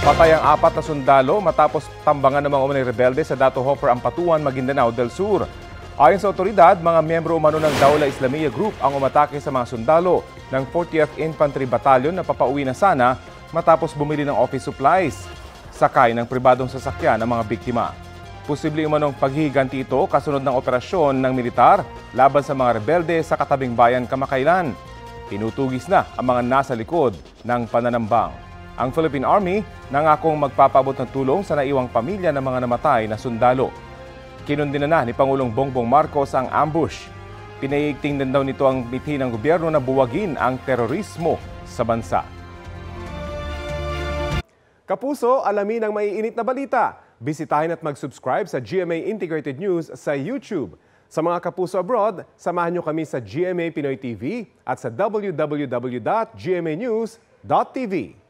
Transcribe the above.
Patay ang 4 na sundalo matapos tambangan ng mga umanay rebelde sa Dato Hopper, Ampatuan, Maguindanao del Sur. Ayon sa otoridad, mga miyembro umano ng Dawla Islamiyya Group ang umatake sa mga sundalo ng 40th Infantry Battalion na papauwi na sana matapos bumili ng office supplies. Sakay ng pribadong sasakyan ang mga biktima. Posible umanong paghihiganti ito kasunod ng operasyon ng militar laban sa mga rebelde sa katabing bayan kamakailan. Tinutugis na ang mga nasa likod ng pananambang. Ang Philippine Army nangakong magpapaabot ng tulong sa naiwang pamilya ng mga namatay na sundalo. Kinundina na ni Pangulong Bongbong Marcos ang ambush. Pinaiigting din daw nito ang mithi ng gobyerno na buwagin ang terorismo sa bansa. Kapuso, alamin ang maiinit na balita. Bisitahin at mag-subscribe sa GMA Integrated News sa YouTube. Sa mga kapuso abroad, samahan nyo kami sa GMA Pinoy TV at sa www.gmanews.tv.